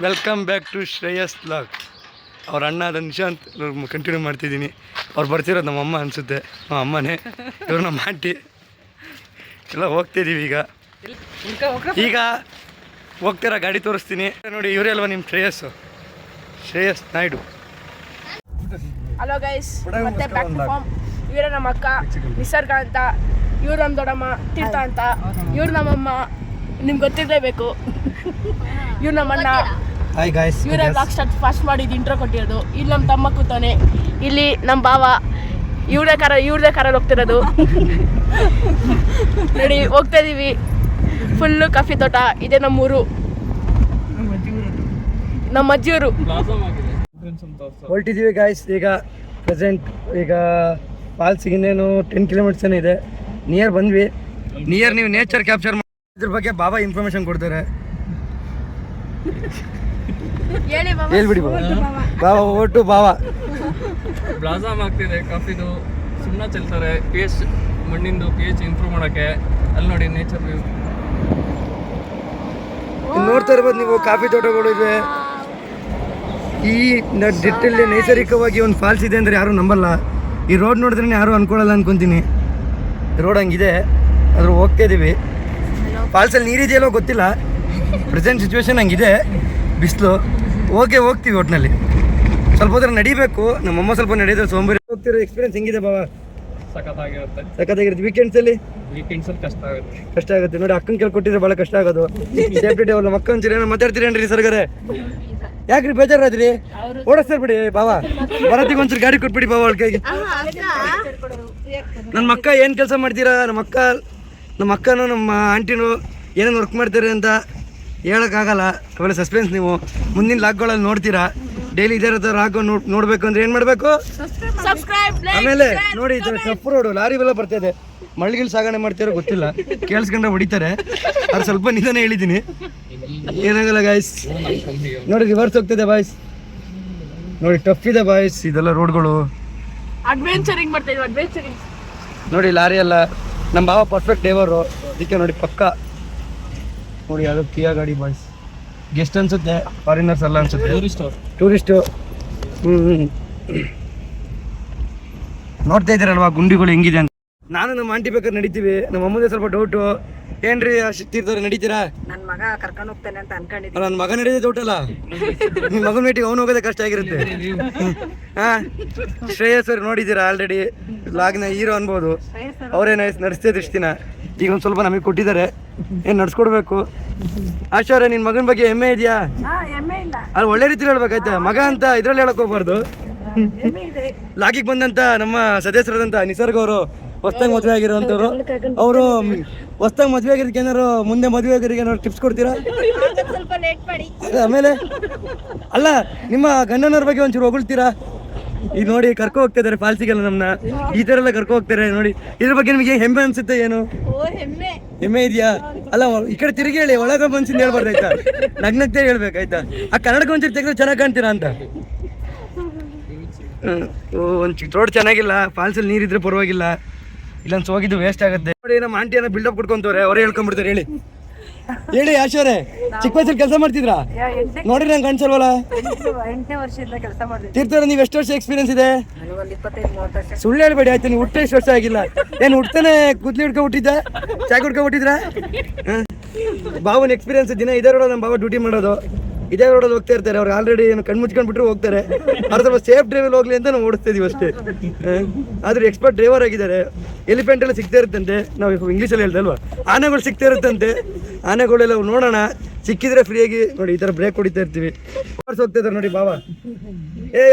Welcome back to Shreyas vlog. ಅವ್ರ ಅಣ್ಣ Nishant continue ಮಾಡ್ತಿದ್ದೀನಿ. ಅವ್ರು ಬರ್ತಿರೋದು ನಮ್ಮ ಅಮ್ಮ ಅನಿಸುತ್ತೆ. ನಮ್ಮ ಅಮ್ಮನೇ, ಇವ್ರು ನಮ್ಮ ಆಂಟಿ ಎಲ್ಲ ಹೋಗ್ತಿದ್ದೀವಿ. ಈಗ ಹೋಗ್ತಿರೋ ಗಾಡಿ ತೋರಿಸ್ತೀನಿ ನೋಡಿ. ಇವರೇ ಅಲ್ವಾ ನಿಮ್ಮ ಶ್ರೇಯಸ್ ನಾಯ್ಡು. ಹಲೋ ಗೈಸ್, ಮತ್ತೆ ಬ್ಯಾಕ್ ಟು ಫಾರ್ಮ್. ಇವರೇ ನಮ್ಮ ಅಕ್ಕ ನಿಸರ್ಗ ಅಂತ, ಇವ್ರು ನಮ್ಮ ದೊಡ್ಡಮ್ಮ ತೀರ್ಥ ಅಂತ, ಇವ್ರು ನಮ್ಮಮ್ಮ ನಿಮ್ಗೆ ಗೊತ್ತಿರಲೇಬೇಕು. ಇವ್ರು ನಮ್ಮ ಅಣ್ಣ. ಹಾಯ್ ಗಾಯ್ಸ್, ಇವರೇ ಬ್ಲಾಗ್ ಸ್ಟಾರ್ಟ್ ಫಾಸ್ಟ್ ಮಾಡಿದ್ದು ಇಂಟ್ರೋ ಕೊಟ್ಟಿರೋದು. ಇಲ್ಲಿ ನಮ್ಮ ತಮ್ಮ ಕೂತಾನೆ, ಇಲ್ಲಿ ನಮ್ಮ ಭಾವ. ಇವ್ರದೇ ಕಾರಲ್ಲಿ ಹೋಗ್ತಿರೋದು ನೋಡಿ. ಹೋಗ್ತಾ ಇದೀವಿ, ಫುಲ್ಲು ಕಾಫಿ ತೋಟ ಇದೆ ನಮ್ಮೂರು, ನಮ್ಮ ಅಜ್ಜಿಯವರು. ಹೊರಟಿದ್ದೀವಿ ಗಾಯ್ಸ್. ಈಗ ಪ್ರೆಸೆಂಟ್ ಈಗ ಫಾಲ್ಸಿಗೆ ಇನ್ನೇನು 10 ಕಿಲೋಮೀಟರ್ಸ್ ಏನೋ ಇದೆ. ನಿಯರ್ ಬಂದ್ವಿ. ನಿಯರ್ ನೀವು ನೇಚರ್ ಕ್ಯಾಪ್ಚರ್ ಇದ್ರ ಬಗ್ಗೆ ಬಾಬಾ ಇನ್ಫಾರ್ಮೇಶನ್ ಕೊಡ್ತಾರೆ. ಹೇಳ್ಬಿಡಿ ಬಾಬಾ. ಓಟು ಬಾಬಾ. ಬ್ಲಾಸಮ್ ಆಗ್ತಿದೆ ಕಾಫಿದು. ಸುಮ್ಮನೆ ಚೆಲ್ತಾರೆ pH ಮಣ್ಣಿಂದು pH ಇಂಪ್ರೂವ್ ಮಾಡೋಕ್ಕೆ. ಅಲ್ಲಿ ನೋಡಿ ನೇಚರ್ ವ್ಯೂ ನೋಡ್ತಾ ಇರ್ಬೋದು ನೀವು. ಕಾಫಿ ತೋಟಗಳು ಇದೆ. ಈ ದಿಟ್ಟಲ್ಲಿ ನೈಸರ್ಗಿಕವಾಗಿ ಒಂದು ಫಾಲ್ಸ್ ಇದೆ ಅಂದರೆ ಯಾರೂ ನಂಬಲ್ಲ. ಈ ರೋಡ್ ನೋಡಿದ್ರೆ ಯಾರೂ ಅನ್ಕೊಳ್ಳಲ್ಲ ಅನ್ಕೊತೀನಿ. ರೋಡ್ ಹಂಗಿದೆ, ಅದ್ರ ಹೋಗ್ತಾ ಇದ್ದೀವಿ. ಫಾಲ್ಸಲ್ಲಿ ನೀರಿದೆಯಲ್ಲೋ ಗೊತ್ತಿಲ್ಲ. ಪ್ರೆಸೆಂಟ್ ಸಿಚುವೇಶನ್ ಹಂಗಿದೆ, ಬಿಸಿಲು. ಹೋಗ್ತೀವಿ ಒಟ್ಟಿನಲ್ಲಿ. ಸ್ವಲ್ಪ ಹೊತ್ತು ನಡಿಬೇಕು. ನಮ್ಮಮ್ಮ ಸ್ವಲ್ಪ ನಡೆಯೋದು ಸೋಂಬೇರಿ. ಹೋಗ್ತಿರೋ ಎಕ್ಸ್ಪೀರಿಯನ್ಸ್ ಹೆಂಗಿದೆ ಬಾಬಾ? ಸಖತ್ತಾಗಿರುತ್ತೆ. ವೀಕೆಂಡ್ಸಲ್ಲಿ ಕಷ್ಟ ಆಗುತ್ತೆ ನೋಡಿ. ಅಕ್ಕನ ಕೇಳಿ ಕೊಟ್ಟಿದ್ರೆ ಭಾಳ ಕಷ್ಟ ಆಗೋದು. ಸೇಫ್ಟಿ ಡೇ ನಮ್ಮ ಅಕ್ಕ ಅಂತೀರಿ. ಏನೋ ಮಾತಾಡ್ತೀರೇನ್ರಿ ಸರ್ಗರೆ? ಯಾಕ್ರಿ ಬೇಜಾರಾದ್ರಿ? ಓಡಿಸ್ತಾರೆ ಬಿಡಿ ಬಾಬಾ. ಬರತ್ತಿಗೆ ಒಂದ್ಸರಿ ಗಾಡಿ ಕೊಟ್ಬಿಡಿ ಬಾಬಾ ಅವಳ ಕೈಗೆ. ನನ್ನ ಅಕ್ಕ ಏನು ಕೆಲಸ ಮಾಡ್ತೀರಾ? ನಮ್ಮ ಅಕ್ಕನೂ ನಮ್ಮ ಆಂಟಿನೂ ಏನೇನು ವರ್ಕ್ ಮಾಡ್ತಾರೆ ಅಂತ ಹೇಳೋಕ್ಕಾಗಲ್ಲ. ಅವೆಲ್ಲ ಸಸ್ಪೆನ್ಸ್. ನೀವು ಮುಂದಿನ ಲಾಗ್ಗಳಲ್ಲಿ ನೋಡ್ತೀರಾ. ಡೈಲಿ ಇದೇ ಥರ ಲಾಗ್ ನೋಡಬೇಕು ಅಂದರೆ ಏನು ಮಾಡಬೇಕು? ಆಮೇಲೆ ನೋಡಿ, ಈ ಥರ ಟಫ್ ರೋಡು, ಲಾರಿ ಎಲ್ಲ ಬರ್ತಾಯಿದೆ. ಮಳ್ಳಿಗಳು ಸಾಗಣೆ ಮಾಡ್ತಾರೋ ಗೊತ್ತಿಲ್ಲ, ಕೇಳಿಸ್ಕೊಂಡ್ರೆ ಹೊಡಿತಾರೆ. ಅದು ಸ್ವಲ್ಪ ನಿಧಾನ ಹೇಳಿದ್ದೀನಿ, ಏನಾಗಲ್ಲ ಗಾಯ್ಸ್. ನೋಡಿ ರಿವರ್ಸ್ ಹೋಗ್ತಿದೆ ಬಾಯ್ಸ್. ನೋಡಿ ಟಫ್ ಇದೆ ಬಾಯ್ಸ್ ಇದೆಲ್ಲ ರೋಡ್ಗಳು. ನೋಡಿ ಲಾರಿ ಎಲ್ಲ. ನಮ್ಮ ಬಾವ ಪರ್ಫೆಕ್ಟ್ ಡ್ರೈವರು, ಅದಕ್ಕೆ ನೋಡಿ ಪಕ್ಕ. ನೋಡಿ ಅದು ಕಿಯಾ ಗಾಡಿ ಬಾಯ್ಸ್. ಗೆಸ್ಟ್ ಅನ್ಸುತ್ತೆ, ಫಾರಿನರ್ಸ್ ಎಲ್ಲ ಅನ್ಸುತ್ತೆ. ಟೂರಿಸ್ಟು. ನೋಡ್ತಾ ಇದ್ದೀರಲ್ವಾ ಗುಂಡಿಗಳು ಹೆಂಗಿದೆ ಅಂತ. ನಾನು ನಮ್ಮ ಆಂಟಿ ಬೇಕಾದ್ರೆ ನಡೀತೀವಿ. ನಮ್ಮ ಅಮ್ಮದೇ ಸ್ವಲ್ಪ ಡೌಟು. ಏನ್ರಿ ತೀರ್ಥವ್ರೆ ನಡೀತೀರಾ? ನನ್ನ ಮಗ ಕರ್ಕೊಂಡು ಹೋಗ್ತಾನೆ ಅಂತ ಅನ್ಕೊಂಡಿದ್ದೀನಿ. ನನ್ನ ಮಗ ನಡೆಯೋದೇ ಡೌಟ್ ಅಲ್ಲ. ನಿಮ್ಮ ಮಗನ ಮೀಟಿಗೆ ಅವನು ಹೋಗೋದೇ ಕಷ್ಟ ಆಗಿರುತ್ತೆ. ಶ್ರೇಯಸ್ ಅವ್ರು ನೋಡಿದ್ದೀರಾ ಆಲ್ರೆಡಿ, ಲಾಗ್ನ ಹೀರೋ ಅನ್ಬೋದು. ಅವರೇ ನಡೆಸ್ತಿದ್ರು ಇಷ್ಟು ದಿನ. ಈಗ ಒಂದು ಸ್ವಲ್ಪ ನಮಗೆ ಕೊಟ್ಟಿದ್ದಾರೆ, ಏನು ನಡ್ಸ್ಕೊಡ್ಬೇಕು. ಆಶಾವ್ರೆ, ನಿನ್ನ ಮಗನ ಬಗ್ಗೆ ಹೆಮ್ಮೆ ಇದೆಯಾ? ಅಲ್ಲಿ ಒಳ್ಳೆ ರೀತಿಲಿ ಹೇಳ್ಬೇಕಾಯ್ತಾ. ಮಗ ಅಂತ ಇದ್ರಲ್ಲಿ ಹೇಳಕ್ ಹೋಗ್ಬಾರ್ದು. ಲಾಗಿಗೆ ಬಂದಂತ ನಮ್ಮ ಸದಸ್ಯರಾದಂಥ ನಿಸರ್ಗ ಅವರು ಹೊಸ್ದಾಗಿ ಮದುವೆ ಆಗಿರೋಂಥವ್ರು. ಅವರು ಹೊಸ್ದಾಗಿ ಮದುವೆ ಆಗಿರೋದಕ್ಕೆ ಏನಾರು ಮುಂದೆ ಮದುವೆ ಆಗಿರೋರಿಗೆ ಏನಾದ್ರು ಟಿಪ್ಸ್ ಕೊಡ್ತೀರಾ? ಆಮೇಲೆ ಅಲ್ಲ, ನಿಮ್ಮ ಗಂಡನವ್ರ ಬಗ್ಗೆ ಒಂಚೂರು ಹೊಗಳ್ತೀರಾ? ಈಗ ನೋಡಿ ಕರ್ಕೊ ಹೋಗ್ತಾ ಇದಾರೆ ಫಾಲ್ಸಿಗೆಲ್ಲ ನಮ್ಮನ್ನ. ಈ ಥರ ಎಲ್ಲ ಕರ್ಕೊ ಹೋಗ್ತಾರೆ ನೋಡಿ. ಇದ್ರ ಬಗ್ಗೆ ನಿಮಗೆ ಹೆಮ್ಮೆ ಅನ್ಸುತ್ತೆ ಏನು? ಹೆಮ್ಮೆ ಇದೆಯಾ? ಅಲ್ಲ, ಈ ಕಡೆ ತಿರುಗಿ ಹೇಳಿ, ಒಳಗ ಮನ್ಸಿಂದ ಹೇಳ್ಬಾರ್ದು ಆಯ್ತಾ. ನಗ್ನಗ್ತೇ ಹೇಳ್ಬೇಕಾಯ್ತಾ. ಆ ಕನ್ನಡಕ್ಕೆ ಒಂಚೂರು ತೆಗೆದ್ರೆ ಚೆನ್ನಾಗಿ ಕಾಣ್ತೀರಾ ಅಂತ. ಒಂದು ಚಿಕ್ಕ ರೋಡ್ ಚೆನ್ನಾಗಿಲ್ಲ, ಫಾಲ್ಸಲ್ಲಿ ನೀರಿದ್ರೆ ಪರವಾಗಿಲ್ಲ. ಇಲ್ಲೊಂದು ಹೋಗಿದ್ದು ವೇಸ್ಟ್ ಆಗುತ್ತೆ ನೋಡಿ. ನಮ್ಮ ಆಂಟಿ ಏನೋ ಬಿಲ್ಡಪ್ ಕೊಡ್ಕೊಂತವ್ರೆ, ಅವರೇ ಹೇಳ್ಕೊಂಡ್ಬಿಡ್ತಾರೆ. ಹೇಳಿ ಆಶೋರೆ, ಚಿಕ್ಕ ವಯಸ್ಸಲ್ಲಿ ಕೆಲಸ ಮಾಡ್ತಿದ್ರಾ? ನೋಡ್ರಿ ನಂಗೆ ಕಾಣಿಸಲ್ವಲ್ಲ. 8ನೇ ವರ್ಷದಿಂದ ಕೆಲಸ ಮಾಡ್ತೀನಿ. ತೀರ್ಥವ್ರೆ, ನೀವು ಎಷ್ಟು ವರ್ಷ ಎಕ್ಸ್ಪೀರಿಯನ್ಸ್ ಇದೆ? ಒಂದು 25-30 ವರ್ಷ. ಸುಳ್ಳು ಹೇಳ್ಬೇಡಿ ಆಯ್ತು. ನೀವು ಹುಟ್ಟೆ ಎಷ್ಟು ವರ್ಷ ಆಗಿಲ್ಲ. ಏನು ಹುಡ್ತಾನೆ ಕೂದ್ಲಿ ಹಿಡ್ಕೊಬಿಟ್ಟಿದ್ದ, ಚಾಕ್ ಹಿಡ್ಕೊಬಿಟ್ಟಿದ್ರ? ಬಾವನ ಎಕ್ಸ್ಪೀರಿಯನ್ಸ್ ದಿನ ಇದೇ ರೋಡ. ನಮ್ಮ ಬಾವ ಡ್ಯೂಟಿ ಮಾಡೋದು ಇದೇ ರೋಡಲ್ಲಿ ಹೋಗ್ತಾ ಇರ್ತಾರೆ. ಅವ್ರು ಆಲ್ರೆಡಿ ಏನು ಕಣ್ಣು ಮುಚ್ಕೊಂಡ್ಬಿಟ್ರು ಹೋಗ್ತಾರೆ. ಅವ್ರು ಸ್ವಲ್ಪ ಸೇಫ್ ಡ್ರೈವಲ್ಲಿ ಹೋಗ್ಲಿ ಅಂತ ನಾವು ಓಡಿಸ್ತಾ ಇದೀವಿ ಅಷ್ಟೇ. ಆದ್ರೆ ಎಕ್ಸ್ಪರ್ಟ್ ಡ್ರೈವರ್ ಆಗಿದ್ದಾರೆ. ಎಲಿಫೆಂಟ್ ಎಲ್ಲ ಸಿಗ್ತಾ ಇರುತ್ತಂತೆ. ನಾವು ಇಂಗ್ಲೀಷಲ್ಲಿ ಹೇಳ್ದೆ ಅಲ್ವಾ, ಆನೆಗಳು ಸಿಗ್ತಾ ಇರುತ್ತಂತೆ. ಆನೆಗಳೆಲ್ಲ ನೋಡೋಣ, ಸಿಕ್ಕಿದ್ರೆ ಫ್ರೀಯಾಗಿ ನೋಡಿ ಈ ಥರ ಬ್ರೇಕ್ ಹೊಡಿತಾ ಇರ್ತೀವಿ. ಹೋಗ್ತಾ ಇದ್ದಾರೆ ನೋಡಿ ಬಾವ.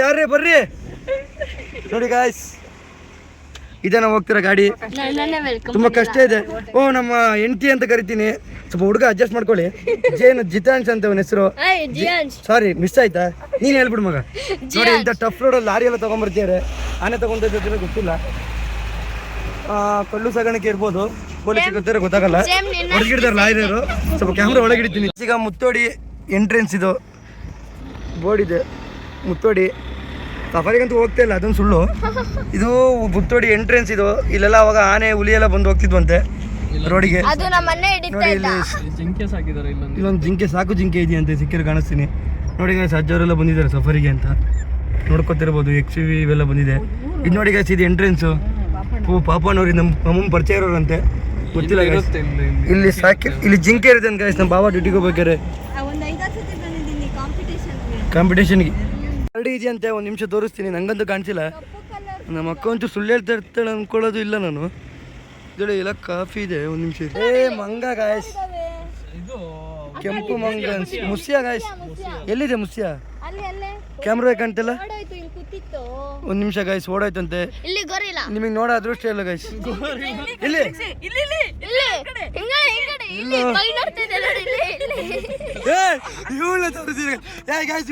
ಯಾರೇ ಬರ್ರಿ ನೋಡಿ ಗಾಯ್ಸ್, ಇದೇ ನಾವು ಹೋಗ್ತಿರೋ ಗಾಡಿ. ತುಂಬ ಕಷ್ಟ ಇದೆ. ನಮ್ಮ ಹೆಂಡತಿ ಅಂತ ಕರಿತೀನಿ, ಸ್ವಲ್ಪ ಹುಡುಗ ಅಡ್ಜಸ್ಟ್ ಮಾಡ್ಕೊಳ್ಳಿ. ಜಿತಾಂಶ್ ಅಂತ ಅವನ ಹೆಸರು. ಸಾರಿ, ಮಿಸ್ ಆಯ್ತಾ? ನೀನು ಹೇಳ್ಬಿಡು ಮಗ. ನೋಡಿ ಇಂಥ ಟಫ್ ರೋಡಲ್ಲಿ ಲಾರಿ ಎಲ್ಲ ತೊಗೊಂಬರ್ತಿದ್ದಾರೆ. ಆನೆ ತೊಗೊಂಡಿದ್ರೆ ಗೊತ್ತಿಲ್ಲ. ಕಲ್ಲು ಸಾಗಾಣಿಕೆ ಇರ್ಬೋದು, ಪೊಲೀಸ್ ಸಿಗುತ್ತಾರೆ ಗೊತ್ತಾಗಲ್ಲ. ಹೊರಗಿಡ್ತಾರೆ ಲಾರಿಯವರು. ಸ್ವಲ್ಪ ಕ್ಯಾಮ್ರಾ ಒಳಗಿಡ್ತೀನಿ. ಈಗ ಮುತ್ತೋಡಿ ಎಂಟ್ರೆನ್ಸ್ ಇದು ಬೋರ್ಡ್ ಇದೆ. ಮುತ್ತೋಡಿ. ಸಫಾರಿಗಂತೂ ಹೋಗ್ತಾ ಇಲ್ಲ, ಅದೊಂದು ಸುಳ್ಳು. ಇದು ಮುತ್ತೋಡಿ ಎಂಟ್ರೆನ್ಸ್. ಇದು ಇಲ್ಲೆಲ್ಲ ಅವಾಗ ಆನೆ ಹುಲಿ ಎಲ್ಲ ಬಂದು ಹೋಗ್ತಿದ್ವಂತೆ ರೋಡಿಗೆ. ನೋಡಿ ಇಲ್ಲಿ ಜಿಂಕೆ ಸಾಕಿದ್ದಾರೆ ಇಲ್ಲೊಂದು. ಇಲ್ಲೊಂದು ಜಿಂಕೆ, ಸಾಕು ಜಿಂಕೆ ಇದೆಯಂತೆ, ಸಿಕ್ಕಿರೋ ಕಾಣಿಸ್ತೀನಿ. ನೋಡಿ ಗೈಸ್, ಅಜ್ಜವರೆಲ್ಲ ಬಂದಿದ್ದಾರೆ ಸಫಾರಿಗೆ ಅಂತ, ನೋಡ್ಕೊತಿರ್ಬೋದು. XUV ಇವೆಲ್ಲ ಬಂದಿದೆ. ಇದು ನೋಡಿ ಗೈಸ್, ಇದು ಎಂಟ್ರೆನ್ಸು. ಪಾಪನವ್ರಿಗೆ ನಮ್ಮ ಅಮ್ಮನ ಪರಿಚಯ ಇರೋರಂತೆ, ಗೊತ್ತಿಲ್ಲ ಗೈಸ್. ಇಲ್ಲಿ ಇಲ್ಲಿ ಜಿಂಕೆ ಇರುತ್ತೆ ಅಂತ ಗೈಸ್. ನಮ್ಮ ಬಾಬಾ ಡ್ಯೂಟಿಗೆ ಹೋಗ್ಬೇಕಾರೆ ಕಾಂಪಿಟೇಷನ್ಗೆ ರೆಡಿ ಇದೆಯಂತೆ. ಒಂದು ನಿಮಿಷ ತೋರಿಸ್ತೀನಿ, ನಂಗಂತೂ ಕಾಣಿಸಿಲ್ಲ. ನಮ್ಮ ಅಕ್ಕ ಅಂತೂ ಸುಳ್ಳು ಹೇಳ್ತಾ ಇರ್ತಾಳೆ ಅನ್ಕೊಳ್ಳೋದು ಇಲ್ಲ ನಾನು. ಇದೊಳ್ಳೆ ಎಲ್ಲ ಕಾಫಿ ಇದೆ. ಒಂದು ನಿಮಿಷ. ಮಂಗ ಗಾಯಸ್, ಕೆಂಪು ಮಂಗ, ಮುಸ್ಯ ಗಾಯಸ್. ಎಲ್ಲಿದೆ ಮುಸ್ಯ? ಕ್ಯಾಮ್ರಾ ಕಾಣ್ತಿಲ್ಲ. ಒಂದು ನಿಮಿಷ ಗಾಯಸ್, ಓಡಾಯ್ತಂತೆ. ನಿಮಗೆ ನೋಡೋ ಅದೃಷ್ಟ ಇಲ್ಲ ಗಾಯಸ್. ಇಲ್ಲಿ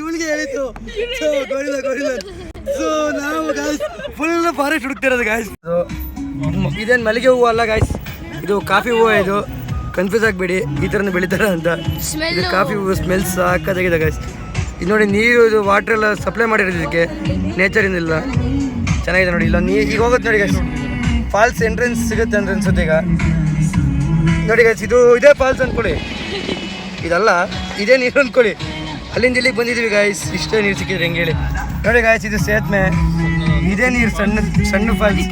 ಇವಳಿಗೆ ಹೇಳಿತ್ತು. ಸೊ ನಾವು ಗಾಯ್ಸ್ ಫುಲ್ ಫಾರೆಸ್ಟ್ ಹುಡುಕ್ತಿರೋದು ಗಾಯ್ಸ್. ಇದೇನು ಮಲ್ಲಿಗೆ ಹೂವು ಅಲ್ಲ ಗಾಯ್ಸ್, ಇದು ಕಾಫಿ ಹೂವು. ಇದು ಕನ್ಫ್ಯೂಸ್ ಆಗಬೇಡಿ, ಈ ಥರನೇ ಬೆಳಿತಾರೆ ಅಂತ. ಇದು ಕಾಫಿ ಹೂವು, ಸ್ಮೆಲ್ ಸಾಕಾಗಿದೆ ಗಾಯ್ಸ್. ಇದು ನೋಡಿ, ನೀರು ಇದು ವಾಟರ್ ಎಲ್ಲ ಸಪ್ಲೈ ಮಾಡಿರೋದು ಇದಕ್ಕೆ, ನೇಚರಿಂದ ಇಲ್ಲ. ಚೆನ್ನಾಗಿದೆ ನೋಡಿ. ಇಲ್ಲ ಈಗ ಹೋಗುತ್ತೆ ನೋಡಿ ಗಾಯ್ಸ್. ಫಾಲ್ಸ್ ಎಂಟ್ರೆನ್ಸ್ ಸಿಗುತ್ತೆ ಅಂತ ಅನ್ಸುತ್ತೆ ಈಗ. ನೋಡಿ ಗಾಯ್ಸ್, ಇದು ಇದೇ ಫಾಲ್ಸ್ ಅಂದ್ಕೊಳ್ಳಿ. ಇದಲ್ಲ, ಇದೇ ನೀರು ಅಂದ್ಕೊಳ್ಳಿ. ಅಲ್ಲಿಂದ ಇಲ್ಲಿಗೆ ಬಂದಿದ್ದೀವಿ ಗಾಯ್ಸ್. ಇಷ್ಟೇ ನೀರು ಸಿಕ್ಕಿದ್ರೆ ಹೆಂಗೆ ಹೇಳಿ. ನೋಡಿ ಗಾಯ್ಸ್, ಇದು ಸೇತುವೆ, ಇದೇ ನೀರು, ಸಣ್ಣ ಸಣ್ಣ ಫಾಲ್ಸ್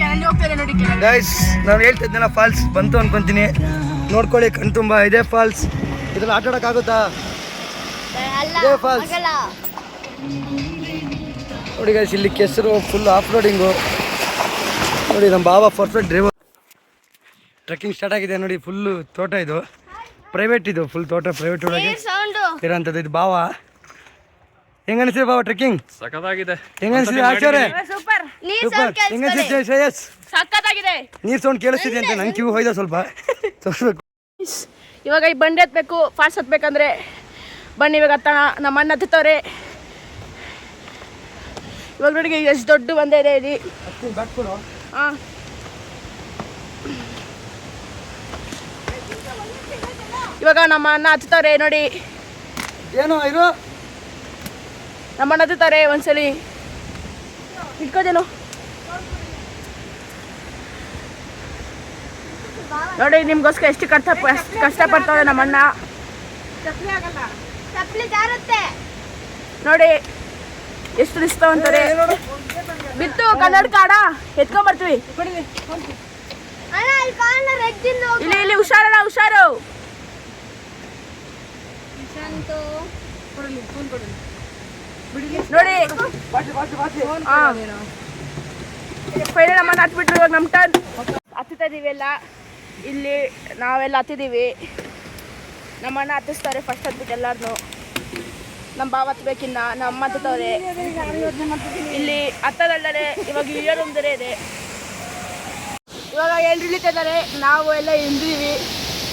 ಗಾಯ್ಸ್. ನಾನು ಹೇಳ್ತಿದ್ನಲ್ಲ, ಫಾಲ್ಸ್ ಬಂತು ಅನ್ಕೊಂತೀನಿ. ನೋಡ್ಕೊಳ್ಳಿ, ಕಣ್ ತುಂಬ ಇದೇ ಫಾಲ್ಸ್. ಇದ್ರಲ್ಲಿ ಆಟ ಆಡೋಕ್ಕಾಗುತ್ತಾ? ಇದೇ ಫಾಲ್ಸ್ ನೋಡಿ ಗಾಯ್ಸ್. ಇಲ್ಲಿ ಕೆಸರು, ಫುಲ್ ಆಫ್ ರೋಡಿಂಗು. ನೋಡಿ ನಮ್ಮ ಬಾಬಾ ಪರ್ಫೆಕ್ಟ್ ಡ್ರೈವರ್. ಟ್ರೆಕ್ಕಿಂಗ್ ಸ್ಟಾರ್ಟ್ ಆಗಿದೆ ನೋಡಿ. ಫುಲ್ಲು ತೋಟ, ಇದು ಪ್ರೈವೇಟ್, ಇದು ಫುಲ್ ತೋಟ ಪ್ರೈವೇಟ್ ಒಳಗೆ ಇರೋಂಥದ್ದು. ಇದು ಬಾವ. ಹೆಂಗ ಅನಿಸಿದೆ ಬಾವ ಟ್ರೆಕ್ಕಿಂಗ್? ಸಖತ್ತಾಗಿದೆ. ಹೆಂಗ ಅನಿಸಿದೆ ಆಚಾರ್ಯ? ಸೂಪರ್. ಹೆಂಗ ಅನಿಸಿದೆ ಶ್ರೇಯಸ್? ಸಖತ್ತಾಗಿದೆ. ನೀರ್ ಸೌಂಡ್ ಕೇಳಿಸ್ತಿದೆ ಅಂತ ನಂಗೆ ಕಿವಿ ಹೋಯ್ದ ಸ್ವಲ್ಪ. ಇವಾಗ ಈ ಬಂಡೆ ಹತ್ಬೇಕು, ಫಾಸ್ಟ್ ಹತ್ಬೇಕಂದ್ರೆ ಬನ್ನಿ ಇವಾಗ ಹತ್ತೋಣ. ನಮ್ಮ ಅಣ್ಣ ಹತ್ತವ್ರೆ ಇವಾಗ. ನೋಡಿ ಎಷ್ಟು ದೊಡ್ಡ ಬಂಡೆ ಇದೆ ಇಲ್ಲಿ. ಹಾಂ, ಇವಾಗ ನಮ್ಮ ಅಣ್ಣ ಹತ್ತವ್ರೆ ನೋಡಿ. ಏನೋ ಇರು, ನಮ್ಮ ಅಣ್ಣ ಹತ್ತುತ್ತಾರೆ. ಒಂದ್ಸಲಿ ಇಟ್ಕೋದೇನು ನೋಡಿ, ನಿಮ್ಗೋಸ್ಕರ ಎಷ್ಟು ಕಷ್ಟಪಡ್ತಾವೆ ನಮ್ಮ ಅಣ್ಣ. ನೋಡಿ ಎಷ್ಟು ಇಸ್ತಾವ ಅಂತಾರೆ. ಬಿತ್ತು ಕನ್ನಡ ಕಾಡ ಎತ್ಕೊಂಡ್ಬರ್ತೀವಿ. ಇಲ್ಲಿ ಇಲ್ಲಿ ಹುಷಾರಲ್ಲ, ಹುಷಾರು. ನೋಡಿ ಫೈನಲ್ ನಮ್ಮನ್ನ ಹತ್ಬಿಟ್ರು. ಇವಾಗ ನಮ್ಮ ಟರ್ನ್. ಹತ್ತುತ್ತಾ ಇದೀವಿ ಎಲ್ಲ. ಇಲ್ಲಿ ನಾವೆಲ್ಲ ಹತ್ತಿದ್ದೀವಿ. ನಮ್ಮ ಅಣ್ಣ ಹತ್ತಿಸ್ತಾರೆ ಫಸ್ಟ್ ಹತ್ಬಿಟ್ಟು ಎಲ್ಲಾರನು. ನಮ್ಮ ಬಾವ ಹತ್ಬೇಕಿನ್ನ, ನಮ್ಮ ಅಮ್ಮ ಹತ್ತುತ್ತವ್ರೆ. ಇಲ್ಲಿ ಹತ್ತದಲ್ಲದೆ ಇವಾಗ ಇಳಿಯೋದೊಂದರೆ ಇದೆ. ಇವಾಗ ಎಲ್ರು ಇಳಿತಾ ಇದ್ದಾರೆ, ನಾವು ಎಲ್ಲ ಇಳಿದೀವಿ.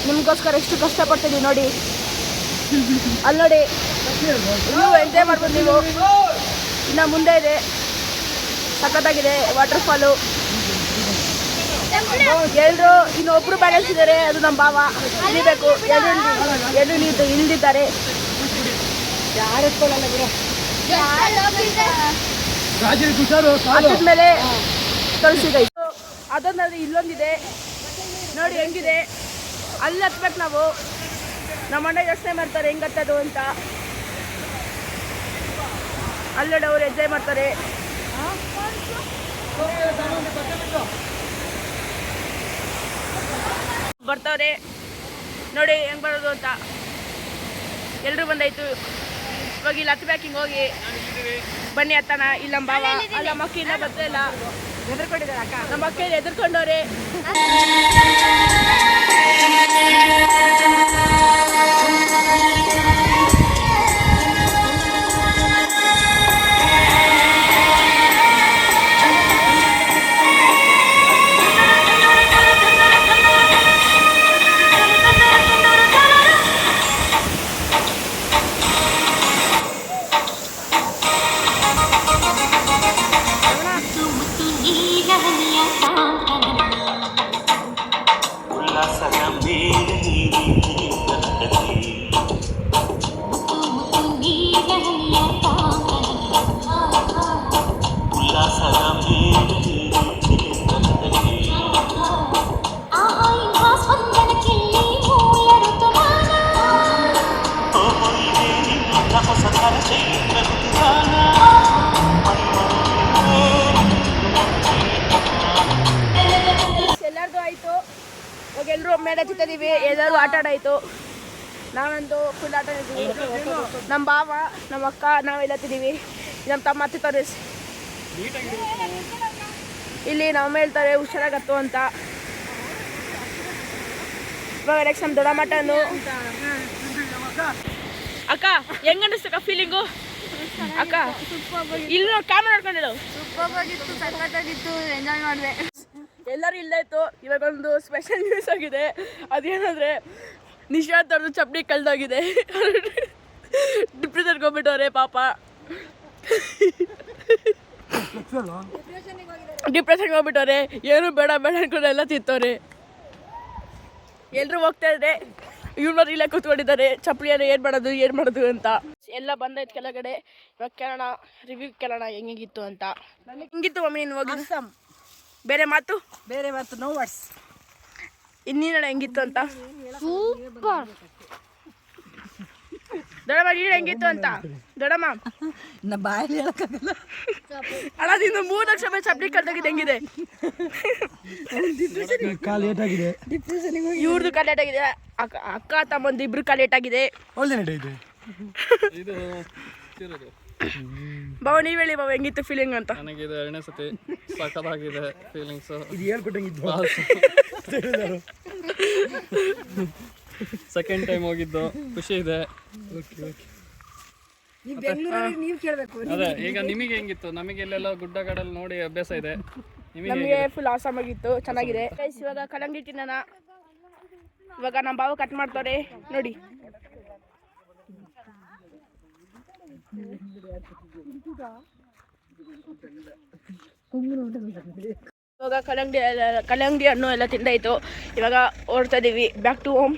ನಿಮಗೋಸ್ಕರ ಎಷ್ಟು ಕಷ್ಟಪಡ್ತಿದ್ದೀವಿ ನೋಡಿ. ಅಲ್ಲಿ ನೋಡಿ, ನೀವು ಎಂಜಾಯ್ ಮಾಡ್ಬೋದು. ನೀವು ಇನ್ನು ಮುಂದೆ ಇದೆ, ಸಖತ್ತಾಗಿದೆ ವಾಟರ್ ಫಾಲು. ಎಲ್ಲರೂ ಇನ್ನೊಬ್ರು ಬ್ಯಾಲೆನ್ಸ್ ಇದ್ದಾರೆ, ಅದು ನಮ್ಮ ಬಾವ. ಇಳಿಬೇಕು, ಎಲ್ಲರೂ ಇಳಿದಿದ್ದಾರೆ. ಅದಾದ್ಮೇಲೆ ಕಳಿಸಿದೆ. ಅದಾದ್ಮೇಲೆ ಇಲ್ಲೊಂದಿದೆ ನೋಡಿ, ಹೆಂಗಿದೆ. ಅಲ್ಲಿ ಹತ್ಬೇಕು ನಾವು. ನಮ್ಮ ಅಣ್ಣ ಯೋಚನೆ ಮಾಡ್ತಾರೆ ಹೆಂಗೆ ಹತ್ತದು ಅಂತ. ಅಲ್ಲೋಡಿ ಅವ್ರು ಎಂಜಾಯ್ ಮಾಡ್ತಾರೆ. ಬರ್ತಾವ್ರೆ ನೋಡಿ ಹೆಂಗೆ ಬರೋದು ಅಂತ. ಎಲ್ಲರೂ ಬಂದಾಯ್ತು. ಇವಾಗ ಇಲ್ಲಿ ಹತ್ತು ಬ್ಯಾಕಿಂಗ್ ಹೋಗಿ ಬನ್ನಿ ಹತ್ತಣ. ಇಲ್ಲಿ ನಮ್ಮ ಬಾವ, ಅಲ್ಲ ನಮ್ಮ ಅಕ್ಕ ಇಲ್ಲ ಬರ್ತಾ ಇಲ್ಲ, ಎದುರ್ಕೊಂಡಿದ್ದಾರೆ. ಅಕ್ಕ ನಮ್ಮ ಅಕ್ಕ ಎದುರ್ಕೊಂಡವ್ರೆ. ಉಲ್ಲಾಸದ ಮೇಲೆ ಎಲ್ಲರೂ ಮೇಲೆ ಹತ್ತಿದ್ದೀವಿ, ಎಲ್ಲರೂ ಆಟ ಆಡಾಯಿತು. ನಾನಂತೂ ಫುಲ್ ಆಟ ಆಡಿದ್ದೀವಿ. ನಮ್ಮ ಭಾವ, ನಮ್ಮ ಅಕ್ಕ, ನಾವೆಲ್ಲ ಹತ್ತಿದ್ದೀವಿ. ನಮ್ಮ ತಮ್ಮ ಹತ್ತಿದ್ದಾರೆ. ಇಲ್ಲಿ ನಮ್ಮ ಹೇಳ್ತಾರೆ ಹುಷಾರಾಗತ್ತು ಅಂತ. ಇವಾಗ ನೆಕ್ಸ್ಟ್ ನಮ್ಮ ದೊಡ್ಡ ಮಟನ್ನು. ಅಕ್ಕ ಹೆಂಗ ಅನ್ನಿಸ್ತಕ್ಕ ಫೀಲಿಂಗು? ಅಕ್ಕ ಇಲ್ಲಿ ನೋಡಿ ಕ್ಯಾಮ್ರಾ ನೋಡ್ಕೊಂಡಿಲ್ಲ. ಎಂಜಾಯ್ ಮಾಡಿದೆ. ಎಲ್ಲರೂ ಇಲ್ಲೇ ಇತ್ತು. ಇವಾಗ ಒಂದು ಸ್ಪೆಷಲ್ ನ್ಯೂಸ್ ಆಗಿದೆ. ಅದೇನಂದ್ರೆ ನಿಶಾಂತ್ ಅವ್ರದ್ದು ಚಪ್ಪಲಿ ಕಳ್ದೋಗಿದೆ. ಡಿಪ್ರೆಷನ್ಗೆ ಹೋಗ್ಬಿಟ್ಟವ್ರೆ ಪಾಪ. ಡಿಪ್ರೆಷನ್ಗೆ ಹೋಗ್ಬಿಟ್ಟವ್ರೆ. ಏನು ಬೇಡ ಬೇಡ ಅನ್ಕೊಂಡು ಎಲ್ಲ ತಿಂತವ್ರೆ. ಎಲ್ಲರೂ ಹೋಗ್ತಾ ಇದ್ರೆ ಇವ್ರು ಇಲ್ಲೇ ಕೂತ್ಕೊಂಡಿದ್ದಾರೆ. ಚಪ್ಪಲಿಯನ್ನು ಏನು ಮಾಡೋದು ಅಂತ ಎಲ್ಲ ಬಂದೈತೆ ಕೆಳಗಡೆ. ಇವಾಗ ಕೇಳೋಣ, ರಿವ್ಯೂ ಕೇಳೋಣ ಹೆಂಗಿತ್ತು ಅಂತ. ಹೆಂಗಿತ್ತು ಮಮ್ಮಿ ನೀನು ಹೋಗಿ? ಬೇರೆ ಮಾತು ನೋ ವರ್ಡ್ಸ್. ಇನ್ನೇನ ಹೆಂಗಿತ್ತು ಅಂತ? ಸೂಪರ್. ದೊಡ್ಡಮ್ಮ ನೀನು ಹೆಂಗಿತ್ತು ಅಂತ? ದೊಡ್ಡಮ್ಮ ಬಾಯಲ್ಲಿ ಹೇಳಕ್ಕಾಗಲ್ಲ. ಅಲ್ಲ ನೀನು 3 ಲಕ್ಷ ರೂಪಾಯಿ ಚಪ್ಪಲಿ ಕಳ್ದಾಗಿದೆ. ಹೆಂಗಿದೆ? ಕಾಲು ಲೇಟಾಗಿದೆ. ಇವ್ರದ್ದು ಕಾಲು ಲೇಟಾಗಿದೆ. ಅಕ್ಕ ತಮ್ಮಂದು ಇಬ್ರು ಕಾಲು ಲೇಟಾಗಿದೆ. ಒಳ್ಳೆ ನಡೆ ಇದೆ ಇದು ತಿರುದು. ಬಾವ ನೀವು ಹೇಳಿ ಬಾವ ಹೆಂಗಿತ್ತು ಫೀಲಿಂಗ್ ಅಂತ? ನನಗಿದು 2ನೇ ಸತಿ ಸಖತ್ತಾಗಿದೆ ಫೀಲಿಂಗ್ಸು. ಇದು ಹೇಳ್ಕೊಟ್ಟಂಗಿದ್ದು. ಸೆಕೆಂಡ್ ಟೈಮ್ ಹೋಗಿದ್ದು, ಖುಷಿ ಇದೆ. ನೀವು ಬೆಂಗಳೂರಲ್ಲಿ ನೀವು ಕೇಳಬೇಕು. ಅದೇ ಈಗ ನಿಮಗೆ ಹೆಂಗಿತ್ತು? ನಮಗೆ ಇಲ್ಲೆಲ್ಲ ಗುಡ್ಡಗಾಡಲ್ಲಿ ನೋಡಿ ಅಭ್ಯಾಸ ಇದೆ. ನಮಗೆ ಫುಲ್ ಆಸಮ್ ಆಗಿತ್ತು, ಚೆನ್ನಾಗಿದೆ. ಇವಾಗ ಕಲ್ಲಂಗಡಿ ತಿನ್ನೋಣ. ಇವಾಗ ನಮ್ಮ ಬಾವು ಕಟ್ ಮಾಡ್ತಾರೆ ನೋಡಿ. ಇವಾಗ ಕಲ್ಲಂಗಡಿ ಹಣ್ಣು ಎಲ್ಲ ತಿಂದಾಯ್ತು. ಇವಾಗ ಹೊರಡ್ತಾ ಇದೀವಿ ಬ್ಯಾಕ್ ಟು ಹೋಮ್.